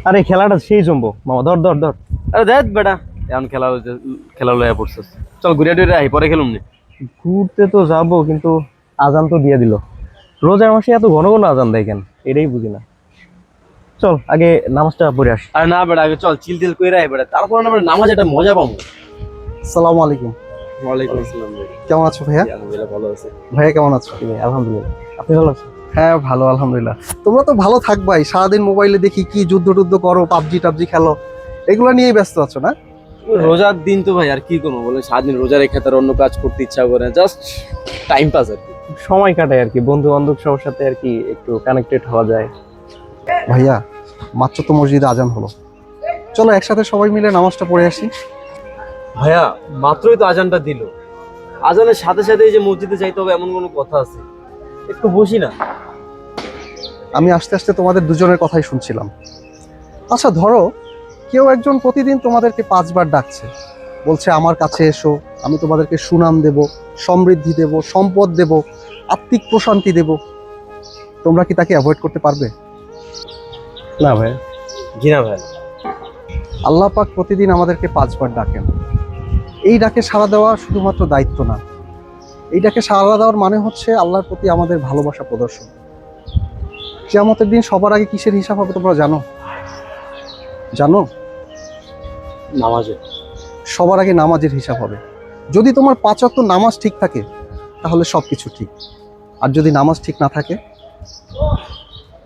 আরে খেলাটা সেই জমবো মামা, ধর ধর ধর। আরে দেখ বেটা, এখন খেলা লইয়া পড়ছিস। চল ঘুরে টুরে আহি, পরে খেলুম নি। ঘুরতে তো যাবো, কিন্তু আজান তো দিয়ে দিল। রোজার মাসে এত ঘন ঘন আজান দেয় কেন, এটাই বুঝি না। চল আগে নামাজটা পড়ে আসি। আরে না বেটা, আগে চল চিল টিল কইরা আহি বেটা, তারপর আমরা নামাজ একটা মজা পাবো। আসসালামু আলাইকুম। ওয়ালাইকুম আসসালাম ভাই। কেমন আছো ভাইয়া? আলহামদুলিল্লাহ ভালো আছে। ভাইয়া কেমন আছো? আলহামদুলিল্লাহ, আপনি ভালো আছেন? হ্যাঁ ভালো আলহামদুলিল্লাহ। তোমরা তো ভালো থাকবাই, সারাদিন মোবাইলে দেখি কি যুদ্ধ টুদ্ধ করো, পাবজি টাবজি খেলো, এগুলো নিয়েই ব্যস্ত আছো না? রোজার দিন তো ভাই, আর কি করবো বলে, সারাদিন রোজা রেখে তার অন্য কাজ করতে ইচ্ছা করে, জাস্ট টাইম পাস আর কি। সময় কাটায় আর কি, বন্ধু বান্ধব সবার সাথে আর কি একটু কানেক্টেড হওয়া যায়। ভাইয়া মাত্র তো মসজিদে আজান হলো, চলো একসাথে সবাই মিলে নামাজটা পড়ে আসি। ভাইয়া মাত্রই তো আজানটা দিল, আজানের সাথে সাথে যে মসজিদে যাইতে হবে এমন কোনো কথা আছে? একটু বসি না? আমি আস্তে আস্তে তোমাদের দুজনের কথাই শুনছিলাম। আচ্ছা ধরো, কেউ একজন প্রতিদিন তোমাদেরকে 5 বার ডাকছে, বলছে আমার কাছে এসো, আমি তোমাদেরকে সুনাম দেব, সমৃদ্ধি দেব, সম্পদ দেব, আত্মিক প্রশান্তি দেব, তোমরা কি তাকে অ্যাভয়েড করতে পারবে? না ভাই। জি না ভাই। আল্লাহ পাক প্রতিদিন আমাদেরকে 5 বার ডাকেন। এই ডাকে সাড়া দেওয়া শুধুমাত্র দায়িত্ব না, এই ডাকে সাড়া দেওয়ার মানে হচ্ছে আল্লাহর প্রতি আমাদের ভালোবাসা প্রদর্শন। কিয়ামতের দিন সবার আগে কিসের হিসাব হবে তোমরা জানো? জানো? নামাজে। সবার আগে নামাজের হিসাব হবে। যদি তোমার 5 ওয়াক্ত নামাজ ঠিক থাকে তাহলে সবকিছু ঠিক, আর যদি নামাজ ঠিক না থাকে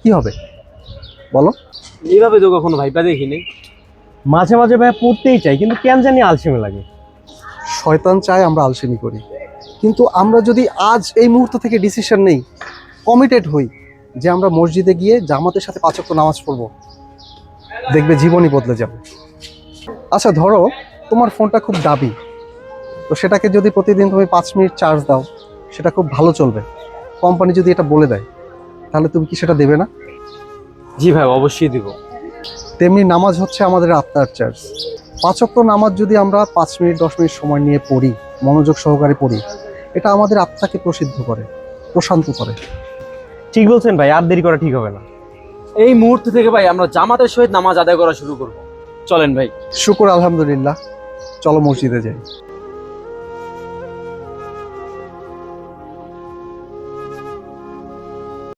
কি হবে বলো? এইভাবে তো কখনো ভাইপা দেখিনি। মাঝে মাঝে ভাই পড়তেই চাই, কিন্তু কেন জানি আলসেমি লাগে। শয়তান চায় আমরা আলসেমি করি, কিন্তু আমরা যদি আজ এই মুহূর্ত থেকে ডিসিশন নেই, কমিটেড হই যে আমরা মসজিদে গিয়ে জামাতের সাথে 5 ওয়াক্ত নামাজ পড়বো, দেখবে জীবনই বদলে যাবে। আচ্ছা ধরো তোমার ফোনটা খুব দামি, তো সেটাকে যদি প্রতিদিন তুমি 5 মিনিট চার্জ দাও, সেটা খুব ভালো চলবে। কোম্পানি যদি এটা বলে দেয়, তাহলে তুমি কি সেটা দেবে না? জি ভাই, অবশ্যই দিব। তেমনি নামাজ হচ্ছে আমাদের আত্মার চার্জ। 5 ওয়াক্ত নামাজ যদি আমরা 5 মিনিট 10 মিনিট সময় নিয়ে পড়ি, মনোযোগ সহকারে পড়ি, এটা আমাদের আত্মাকে প্রসিদ্ধ করে, প্রশান্ত করে। ঠিক বলছেন ভাই, আর দেরি করা ঠিক হবে না। এই মুহূর্ত থেকে ভাই আমরা জামাতের সহিত নামাজ আদায় করা শুরু করব। চলেন ভাই। শুকর আলহামদুলিল্লাহ, চলো মসজিদে যাই।